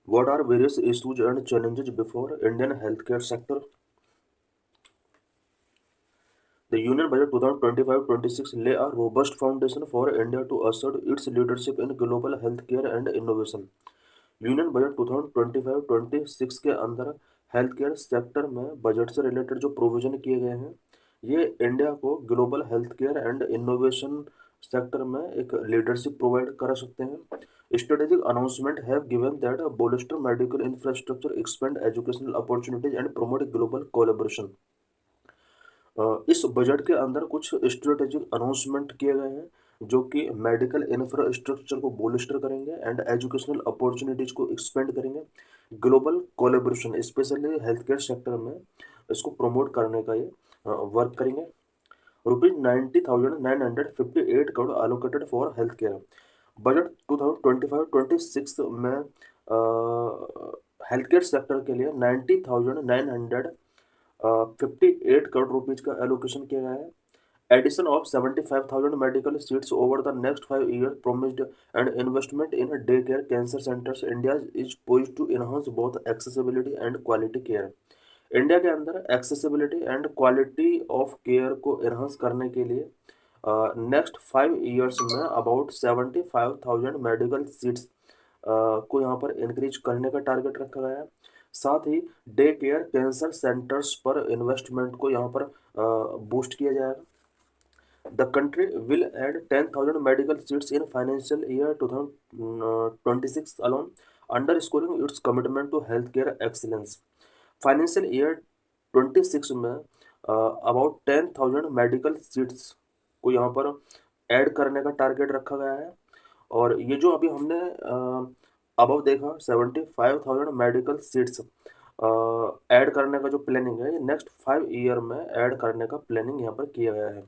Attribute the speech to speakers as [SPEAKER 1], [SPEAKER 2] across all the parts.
[SPEAKER 1] What are various issues and challenges before Indian healthcare sector? The Union Budget 2025-26 lay a robust foundation for India to assert its leadership in global healthcare and innovation. Union budget 2025-26 के अंदर health care sector में budget से related जो provision किए गए हैं ये India को global health care and innovation sector में एक लीडरशिप प्रोवाइड करा सकते हैं। Strategic announcement have given that bolster medical infrastructure expand educational opportunities and promote global collaboration. इस बजट के अंदर कुछ स्ट्रेटेजिक अनाउंसमेंट किए गए हैं जो कि मेडिकल इंफ्रास्ट्रक्चर को बोलिस्टर करेंगे एंड एजुकेशनल अपॉर्चुनिटीज को एक्सपेंड करेंगे। Global collaboration specially health care sector में इसको प्रमोट करने का ये वर्क करेंगे। ₹90,958 crore allocated for health care. Budget 2025-26 में हेल्थ केयर सेक्टर के लिए 90,958 करोड़ रुपीज का एलोकेशन किया गया है। Addition of 75,000 medical seats over the next 5 years promised and investment in day care cancer centres India is poised to enhance both accessibility and quality care. India के अंदर accessibility and quality of care को enhance करने के लिए next 5 years में about 75,000 medical seats को यहाँ पर इंक्रीज करने का टारगेट रखा गया है। साथ ही डे केयर कैंसर सेंटर्स पर इन्वेस्टमेंट को यहाँ पर बूस्ट किया जाएगा। The country will add 10,000 medical seats in financial year 2026 alone, underscoring its commitment to healthcare excellence. Financial year 26 में अबाउट 10,000 मेडिकल सीट्स को यहाँ पर ऐड करने का टारगेट रखा गया है। और ये जो अभी हमने अबव देखा 75,000 मेडिकल सीट्स ऐड करने का जो प्लानिंग है ये नेक्स्ट 5 year में ऐड करने का प्लानिंग यहाँ पर किया गया है।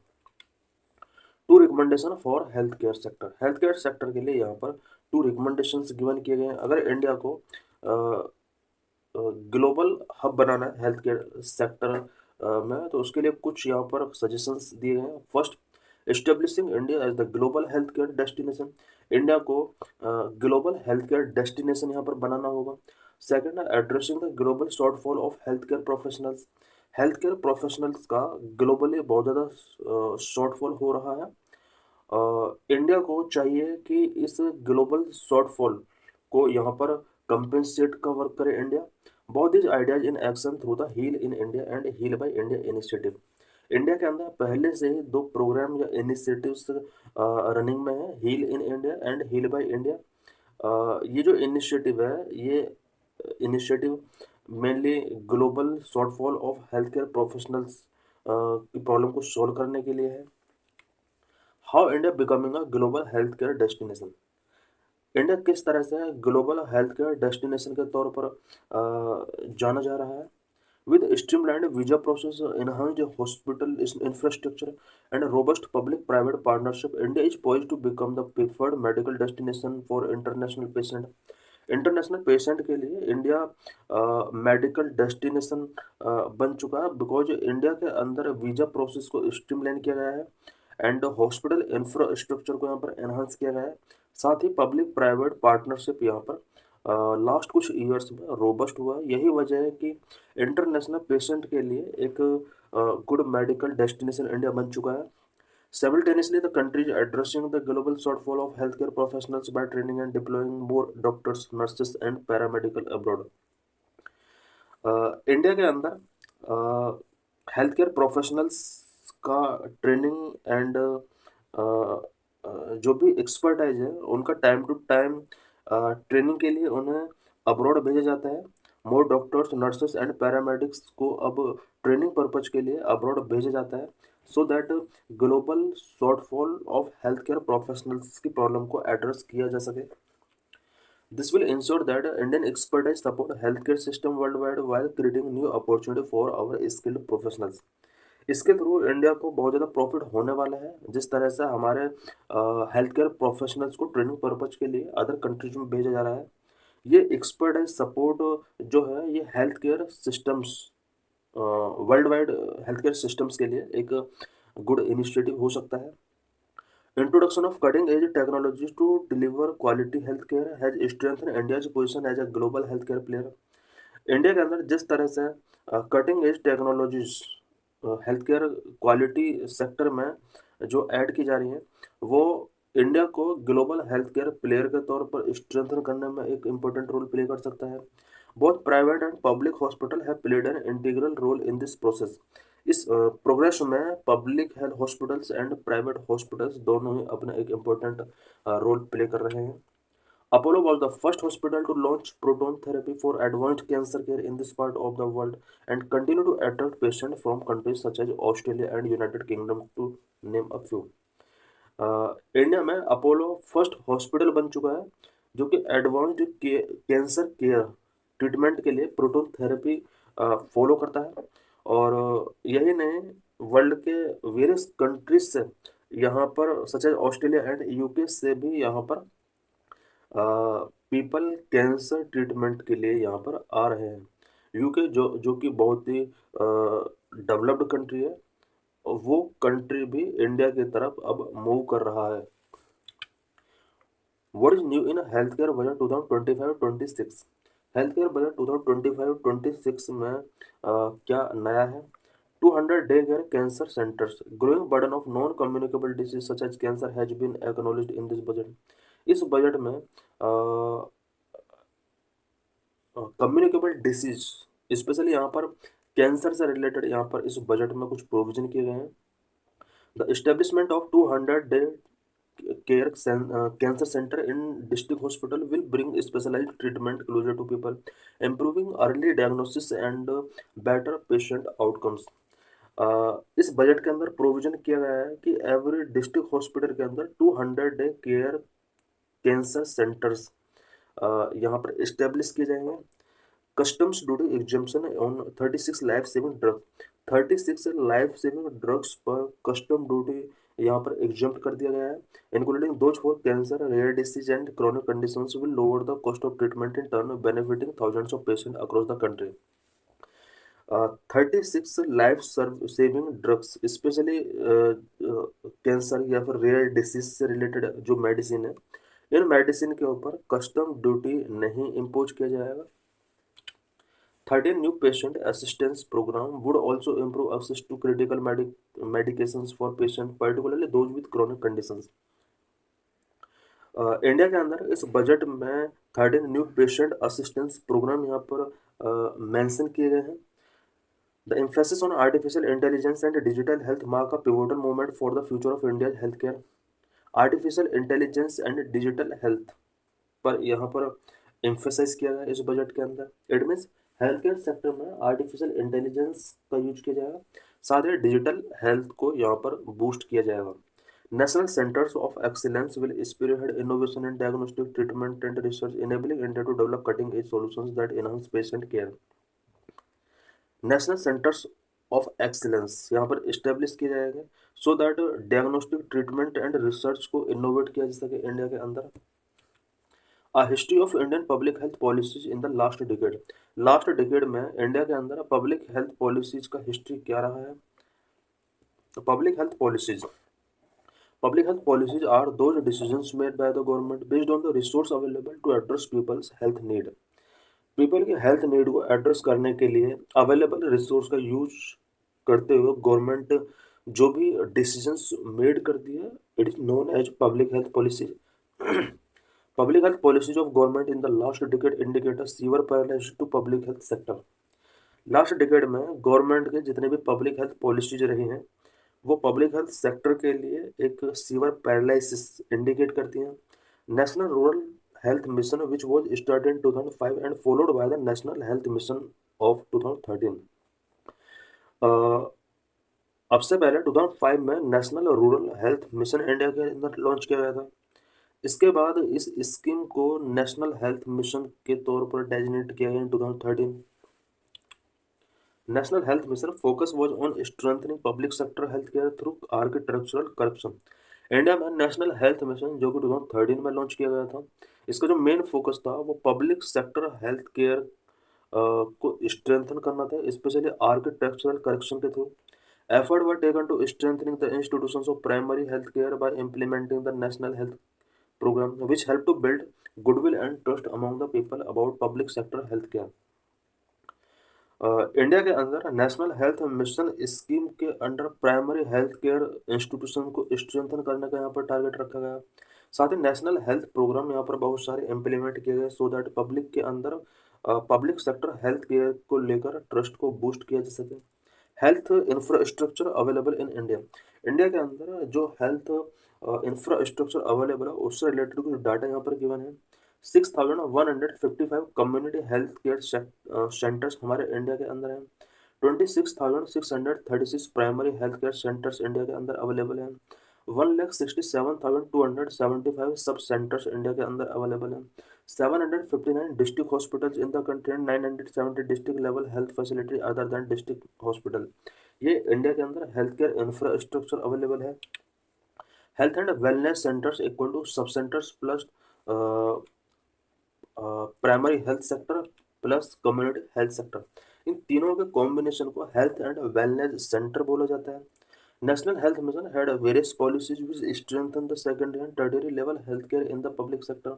[SPEAKER 1] Two recommendation for health care sector के लिए यहाँ पर टू रिकमेंडेशंस गिवन किए गए हैं। अगर इंडिया को ग्लोबल हब बनाना है हेल्थ केयर सेक्टर में तो उसके लिए कुछ यहाँ पर सजेशंस दिए गए हैं। First, establishing India as the global health care destination. India को ग्लोबल हेल्थ केयर डेस्टिनेशन यहाँ पर बनाना होगा। Second, addressing the global shortfall of health care professionals. Health care professionals का ग्लोबली बहुत ज़्यादा शॉर्टफॉल हो रहा है। इंडिया को चाहिए कि इस ग्लोबल शॉर्टफॉल को यहाँ पर कंपेंसेट का वर्क करे इंडिया। बहुत these ideas in action through the heal in India and heal by India initiative. India के अंदर पहले से ही दो प्रोग्राम या इनिशिएटिव्स रनिंग में है, heal in India and heal by India. ये जो इनिशिएटिव है ये initiative mainly global shortfall of health care professionals की प्रॉब्लम को सॉल्व करने के लिए है। How India becoming a global health care destination. India किस तरह से ग्लोबल हेल्थ केयर डेस्टिनेशन के तौर पर जाना जा रहा है। With streamlined visa process, enhanced hospital infrastructure and robust public-private partnership, India is poised to become the preferred medical destination for international patient। International patient के लिए इंडिया मेडिकल डेस्टिनेशन बन चुका है बिकॉज इंडिया के अंदर वीज़ा प्रोसेस को streamline किया गया है एंड हॉस्पिटल इंफ्रास्ट्रक्चर को यहाँ पर एनहांस किया गया है। साथ ही पब्लिक प्राइवेट पार्टनरशिप यहाँ पर लास्ट कुछ ईयर्स में रोबस्ट हुआ है। यही वजह है कि इंटरनेशनल पेशेंट के लिए एक गुड मेडिकल डेस्टिनेशन इंडिया बन चुका है। Simultaneously, the country is addressing the global shortfall of healthcare professionals by training and deploying more doctors, nurses, and paramedical abroad। India के अंदर हेल्थ केयर प्रोफेशनल्स का training and जो भी expertise है उनका टाइम टू टाइम ट्रेनिंग के लिए उन्हें अब्रॉड भेजा जाता है। More doctors, nurses and paramedics को अब ट्रेनिंग पर्पज के लिए अब्रॉड भेजा जाता है so that global shortfall of health care professionals की प्रॉब्लम को एड्रेस किया जा सके। This will ensure that Indian expertise support healthcare system worldwide while creating new opportunity for our skilled professionals। इसके थ्रू इंडिया को बहुत ज़्यादा प्रॉफिट होने वाला है। जिस तरह से हमारे हेल्थ केयर प्रोफेशनल्स को ट्रेनिंग पर्पज के लिए अदर कंट्रीज में भेजा जा रहा है। ये एक्सपर्टाइज सपोर्ट जो है ये health care systems world wide health care systems के लिए एक गुड इनिशिएटिव हो सकता है। Introduction of cutting-edge technologies to deliver quality healthcare has strengthened India's position as a global healthcare player. India के अंदर जिस तरह से cutting edge technologies health care quality sector में जो ऐड की जा रही हैं वो इंडिया को ग्लोबल हेल्थ केयर प्लेयर के तौर पर स्ट्रेंथन करने में एक इम्पोर्टेंट रोल प्ले कर सकता है। Both private and public hospital have played an integral role in this process. इस प्रोग्रेस में public health hospitals and private hospitals दोनों ही अपना एक इम्पोर्टेंट रोल प्ले कर रहे हैं। Apollo was the first hospital to launch proton therapy for advanced cancer care in this part of the world and continue to attract patients from countries such as Australia and United Kingdom to name a few. India में Apollo first hospital बन चुका है जो कि advanced cancer care treatment के लिए proton therapy follow करता है और यही नहीं वर्ल्ड के वेरियस कंट्रीज से यहाँ पर such as Australia and UK से भी यहाँ पर पीपल कैंसर ट्रीटमेंट के लिए यहाँ पर आ रहे हैं। यूके जो जो कि बहुत ही डेवलप्ड कंट्री है वो कंट्री भी इंडिया की तरफ अब मूव कर रहा है। What is new in health care budget 2025-26? Health care budget 2025-26 में क्या नया है? 200 day care cancer centres growing burden of non communicable disease such as cancer has been acknowledged in this budget. इस बजट में communicable disease specially यहाँ पर cancer से related यहाँ पर इस बजट में कुछ प्रोविजन किए गए हैं। The establishment of 200 day care cancer centre in district hospital will bring specialised treatment closer to people improving early diagnosis and better patient outcomes. इस बजट के अंदर प्रोविजन किया गया है कि एवरी डिस्ट्रिक्ट हॉस्पिटल के अंदर 200 डे केयर कैंसर सेंटर्स यहाँ पर इस्टेब्लिश किए जाएंगे। Customs duty exemption on 36 life saving drug 36 life saving drugs पर कस्टम ड्यूटी यहाँ पर एग्जम्प्ट कर दिया गया है including those for cancer rare disease and chronic conditions will lower the cost of treatment in turn benefiting thousands of patient across the country. 36 life saving drugs specially cancer या फिर rare disease से related जो medicine है इन medicine के ऊपर custom duty नहीं impose किया जाएगा। 13 new patient assistance program would also improve access to critical medications for patients, particularly those with chronic conditions. India के अंदर इस बजट में 13 न्यू पेशेंट असिस्टेंस प्रोग्राम यहाँ पर मेंशन किए गए हैं। The emphasis on artificial intelligence and digital health mark a pivotal moment for the future of India's healthcare. Artificial intelligence and digital health पर यहाँ पर एम्फेसाइज किया गया इस बजट के अंदर। It means health care sector में आर्टिफिशियल इंटेलिजेंस का यूज किया जाएगा, साथ ही डिजिटल हेल्थ को यहाँ पर बूस्ट किया जाएगा। National centres of excellence will spearhead innovation in diagnostic treatment and research enabling India to develop cutting edge solutions that enhance patient care. National centres of excellence यहाँ पर इस्टेब्लिश किए जाएंगे so that diagnostic treatment and research को innovate किया जा सके India के अंदर। A history of Indian public health policies in the last decade. Last decade में इंडिया के अंदर पब्लिक हेल्थ पॉलिसीज का हिस्ट्री क्या रहा है? Public health policies are those decisions made by the government based on the resource available to address people's health need. People के health need को address करने के लिए अवेलेबल रिसोर्स का यूज करते हुए गवर्नमेंट जो भी डिसीजंस मेड करती है it is known as public health policies. Public health policies of government in the last decade indicate a severe paralyse to public health sector. Last decade में government के जितने भी पब्लिक हेल्थ पॉलिसीज रही हैं वो public health sector के लिए एक सीवर पैरालिसिस इंडिकेट करती हैं। National rural health mission which was started in 2005 and followed by the national health mission of 2013। अब से पहले 2005 में national rural health mission India के अंदर लॉन्च किया गया था। इसके बाद इस स्कीम को नेशनल हेल्थ मिशन के तौर पर डेजिग्नेट किया गया इन 2013। National health mission focus was on strengthening public sector health care through architectural corruption. India में नेशनल हेल्थ मिशन जो कि 2013 में लॉन्च किया गया था इसका जो मेन फोकस था वो पब्लिक सेक्टर हेल्थ केयर को स्ट्रेंथन करना था, स्पेशली आर्किटेक्चरल करेक्शन के through. Effort were taken to strengthening the institutions of primary health care by implementing the national health program, which helped to build goodwill and trust among the people about public sector healthcare. India के अंदर national health mission scheme के under primary health care institution को strengthen करने का यहाँ पर target रखा गया। साथ ही नेशनल हेल्थ प्रोग्राम यहाँ पर बहुत सारे इम्प्लीमेंट किए गए सो दैट पब्लिक के अंदर पब्लिक सेक्टर हेल्थ केयर को लेकर ट्रस्ट को बूस्ट किया जा सके। Health infrastructure available in India, India के अंदर जो हेल्थ इंफ्रास्ट्रक्चर अवेलेबल है उससे रिलेटेड कुछ डाटा यहाँ पर गिवन है। 6,155 कम्युनिटी हेल्थ केयर सेंटर्स हमारे इंडिया के अंदर हैं। 26,636 primary health care centres India के अंदर अवेलेबल हैं। 1,67,275 सब सेंटर्स इंडिया के अंदर अवेलेबल हैं। 759 district hospitals in the country and 970 district level health facility other than district hospital. ये इंडिया के अंदर हेल्थ केयर इंफ्रास्ट्रक्चर अवेलेबल है। Health and wellness centres equal to sub centres plus primary health sector plus community health sector, इन तीनों के combination को health and wellness centre बोला जाता है। National health mission had various policies which strengthen the secondary and tertiary level health care in the public sector.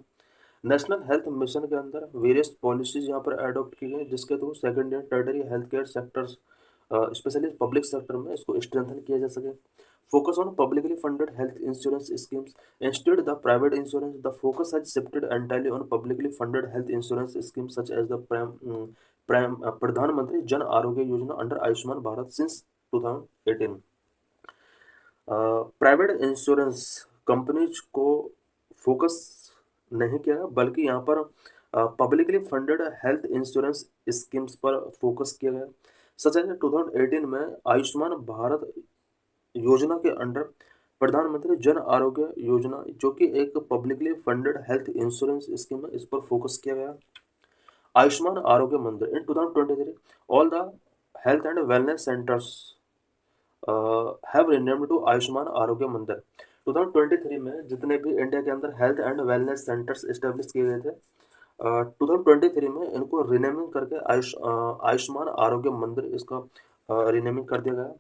[SPEAKER 1] National health mission के अंदर various policies यहाँ पर अडॉप्ट की गई जिसके through secondary and tertiary health care sectors specially public sector में इसको strengthen किया जा सके। Focus on publicly funded health insurance schemes instead the private insurance. The focus has shifted entirely on publicly funded health insurance schemes such as the Pradhan Mantri Jan Arogya Yojana under Ayushman Bharat since 2018. Private insurance companies को focus नहीं किया बल्कि यहाँ पर publicly funded health insurance schemes पर focus किया गया। सच है 2018 में आयुष्मान भारत योजना के अंडर प्रधानमंत्री जन आरोग्य योजना जो कि एक publicly funded health insurance scheme है इस पर फोकस किया गया। Ayushman Arogya Mandir in 2023 all the health and wellness centres have renamed to Ayushman Arogya Mandir. 2023 में जितने भी इंडिया के अंदर health and wellness centres establish किए गए थे 2023 में इनको रिनेमिंग करके आयुष्मान आरोग्य मंदिर इसका रिनेमिंग कर दिया गया।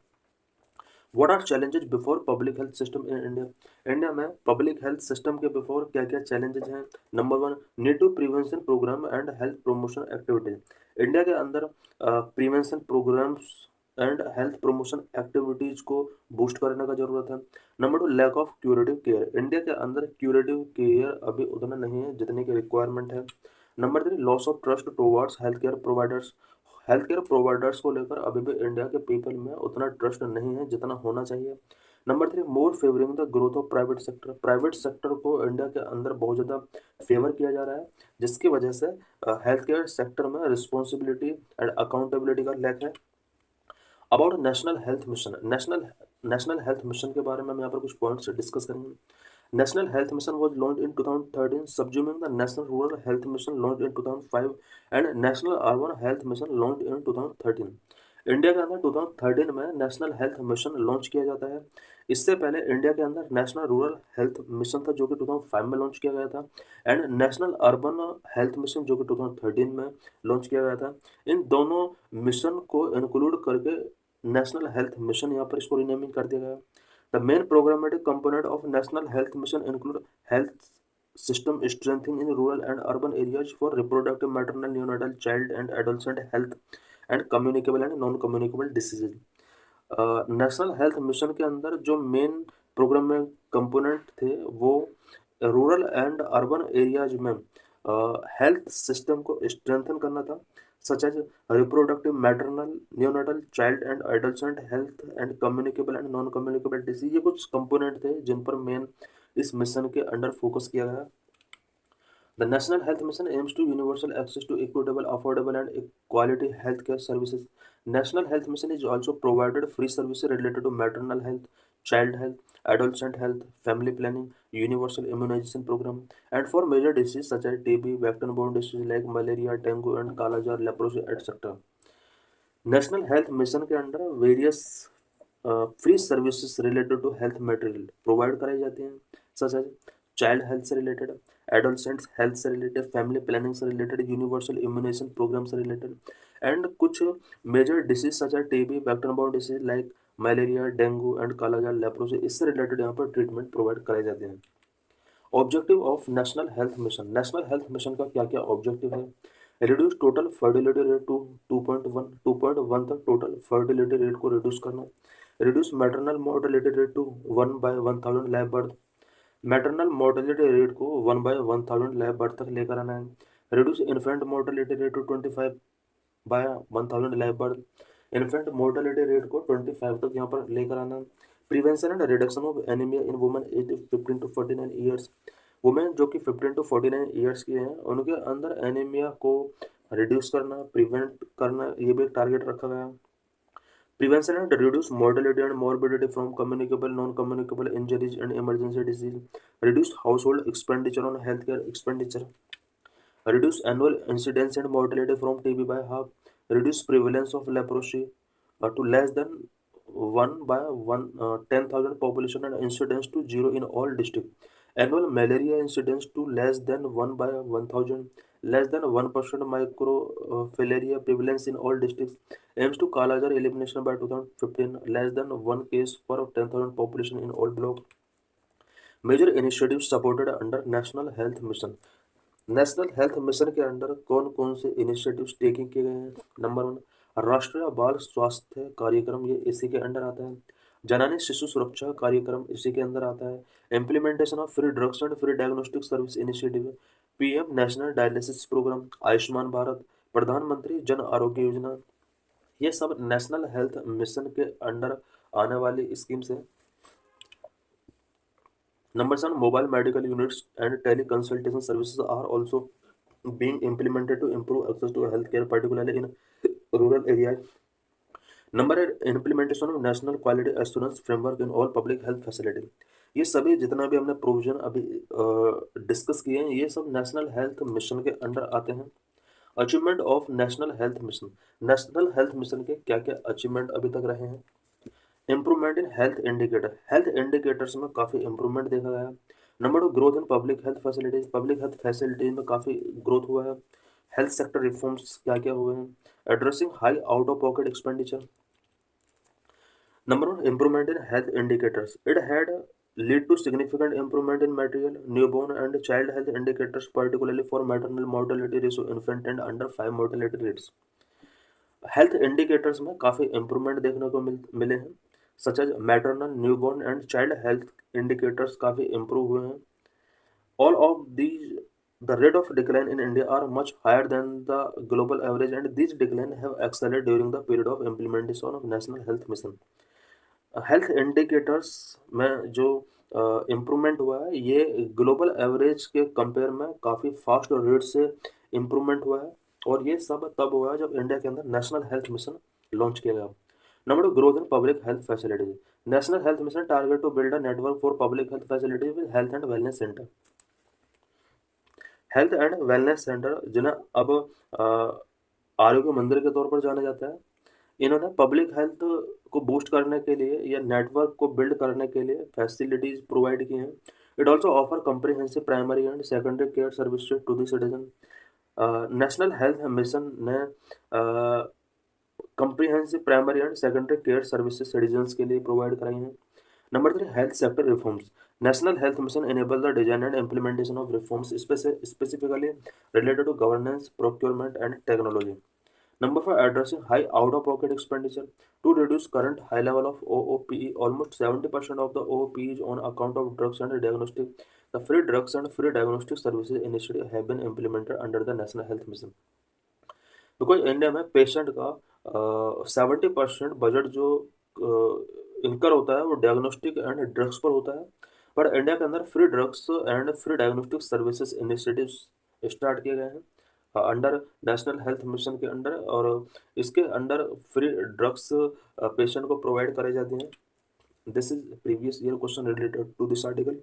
[SPEAKER 1] What are challenges before public health system in India? India में पब्लिक हेल्थ सिस्टम के बिफोर क्या क्या चैलेंजेस हैं? Number 1, need to prevention programme and health promotion activities. India के अंदर prevention programmes and health promotion activities को boost करने का जरूरत है। Number 2, lack of curative care. India के अंदर क्यूरेटिव केयर अभी उतना नहीं है जितने की रिक्वायरमेंट है। Number 3, loss of trust towards health care providers. Health care providers को लेकर अभी भी इंडिया के पीपल में उतना ट्रस्ट नहीं है जितना होना चाहिए। Number 3, more favouring the growth of private sector. Private sector को इंडिया के अंदर बहुत ज़्यादा फेवर किया जा रहा है जिसकी वजह से हेल्थ केयर सेक्टर में रिस्पॉन्सिबिलिटी एंड अकाउंटेबिलिटी का लैक है। About national health mission, national health mission के बारे में हम यहाँ पर कुछ पॉइंट्स डिस्कस करेंगे। National Health Mission was launched in 2013, subsuming the National Rural Health Mission launched in 2005 and National Urban Health Mission launched in 2013. India के अंदर 2013 में नेशनल हेल्थ मिशन लॉन्च किया जाता है। इससे पहले इंडिया के अंदर नेशनल रूरल हेल्थ मिशन था जो कि 2005 में लॉन्च किया गया था and national urban health mission जो कि 2013 में लॉन्च किया गया था। इन दोनों मिशन को इंक्लूड करके नेशनल हेल्थ मिशन यहाँ पर इसको रिनेमिंग कर दिया गया। The main programmatic component of National Health Mission include health system strengthening in rural and urban areas for reproductive, maternal, neonatal, child and adolescent health and communicable and non-communicable diseases. National health mission के अंदर जो main program में component थे वो rural and urban areas में health system को strengthen करना था such as reproductive, maternal, neonatal, child and adolescent health and communicable and non-communicable disease। ये कुछ कंपोनेंट थे जिन पर मेन इस मिशन के अंडर फोकस किया गया। The National Health Mission aims to universal access to equitable, affordable and quality healthcare services. National Health Mission is also provided free services related to maternal health, child health, adolescent health, family planning, universal immunization program, and for major diseases such as TB, vector-borne diseases like malaria, dengue, and kala jar, leprosy, etc. National health mission के under various free services related to health material provide कराई जाती हैं such as child health से related, adolescent health से related, family planning से related, universal immunisation programme से related and कुछ major disease such as TB, vector borne disease like malaria, dengue and kala azar, leprosy, इससे related यहाँ पर ट्रीटमेंट प्रोवाइड कराए जाते हैं। Objective of national health mission, national health mission का क्या क्या ऑब्जेक्टिव है? Reduce total fertility rate to 2.1 तक टोटल फर्टिलिटी रेट को रिड्यूस करना। Reduce maternal mortality rate to 1/1000 live birth, maternal mortality rate को 1/1000 लाइव बर्थ तक लेकर आना है। Reduce infant mortality rate to 25/1000 live birth, infant mortality rate को 25 तक यहाँ पर लेकर आना। Prevention and reduction of anaemia in women age 15 to 49 years, women जो कि 15 to 49 ईयर्स की हैं उनके अंदर एनीमिया को रिड्यूस करना, प्रिवेंट करना, ये भी एक टारगेट रखा गया। Prevention and reduce mortality and morbidity from communicable non communicable injuries and emergency disease, reduce house hold expenditure on health care expenditure, reduce annual incidence and mortality from TB by half, reduce prevalence of leprosy to less than 1/10,000 population and incidence to 0 in all districts. Annual malaria incidence to less than 1/1000, less than 1% microfilaria prevalence in all districts. Aims to Kalajar elimination by 2015, less than 1 case per 10,000 population in all blocks. Major initiatives supported under National Health Mission. National health mission के under कौन कौन से initiatives taking किए गए हैं? Number 1, राष्ट्रीय बाल स्वास्थ्य कार्यक्रम, ये इसी के अंडर आता है। जननी शिशु सुरक्षा कार्यक्रम इसी के अंदर आता है। Implementation of free drugs and free diagnostic service initiative, PM national dialysis programme, Ayushman Bharat, Pradhan Mantri Jan Arogya Yojana, ये सब नेशनल हेल्थ मिशन के अंडर आने वाली स्कीम्स हैं। Number 7, mobile medical units and teleconsultation services are also being implemented to improve access to healthcare, particularly in rural areas. Number 8, implementation of national quality assurance framework in all public health facility. ये सभी जितना भी हमने provision अभी discuss किए हैं ये सब नेशनल हेल्थ मिशन के अंडर आते हैं। Achievement of national health mission, national health mission के क्या क्या अचीवमेंट अभी तक रहे हैं? Improvement in health indicator, health indicators में काफ़ी इम्प्रूवमेंट देखा गया। Number 2, growth in public health facilities, public health facilities में काफ़ी ग्रोथ हुआ है। हेल्थ सेक्टर रिफॉर्म्स क्या क्या हुए हैं? Addressing high out of pocket expenditure. Number 1, improvement in health indicators, it had lead to significant improvement in material, newborn and child health indicators, particularly for maternal mortality ratio, infant and under 5 mortality rates. Health indicators में काफ़ी improvement देखने को मिले हैं, such as maternal, newborn and child health indicators काफ़ी improve हुए हैं। All of these the rate of decline in India are much higher than the global average and this decline have accelerated during the period of implementation of national health mission. Health indicators में जो improvement हुआ है ये global average के compare में काफ़ी fast rate से improvement हुआ है और ये सब तब हुआ है जब इंडिया के अंदर नेशनल हेल्थ मिशन लॉन्च किया गया। Number 2, growth in public health facilities, national health mission target to build a network for public health facilities with health and wellness centre. Health and wellness centre जिन्हें अब आरोग्य मंदिर के तौर पर जाना जाता है, इन्होंने पब्लिक हेल्थ को बूस्ट करने के लिए या नेटवर्क को बिल्ड करने के लिए फैसिलिटीज प्रोवाइड की हैं। It also offer comprehensive primary and secondary care service to the citizen. National health mission ने comprehensive primary and secondary care services citizens के लिए प्रोवाइड कराई हैं। Number 3, health sector reforms, national health mission enable the design and implementation of reforms specifically related to governance, procurement and technology. Number 5, addressing high out-of-pocket expenditure to reduce current high level of OOPE. Almost 70% of the OOPE is on account of drugs and diagnostic. The free drugs and free diagnostic services initiative have been implemented under the National Health Mission. Because India में patient का 70% budget जो इनकर होता है वो diagnostic and drugs पर होता है, पर इंडिया के अंदर free drugs and free diagnostic services initiatives start किए गए हैं अंडर नेशनल हेल्थ मिशन के अंडर और इसके अंडर फ्री ड्रग्स पेशेंट को प्रोवाइड कराई जाती हैं। This is previous year question related to this article.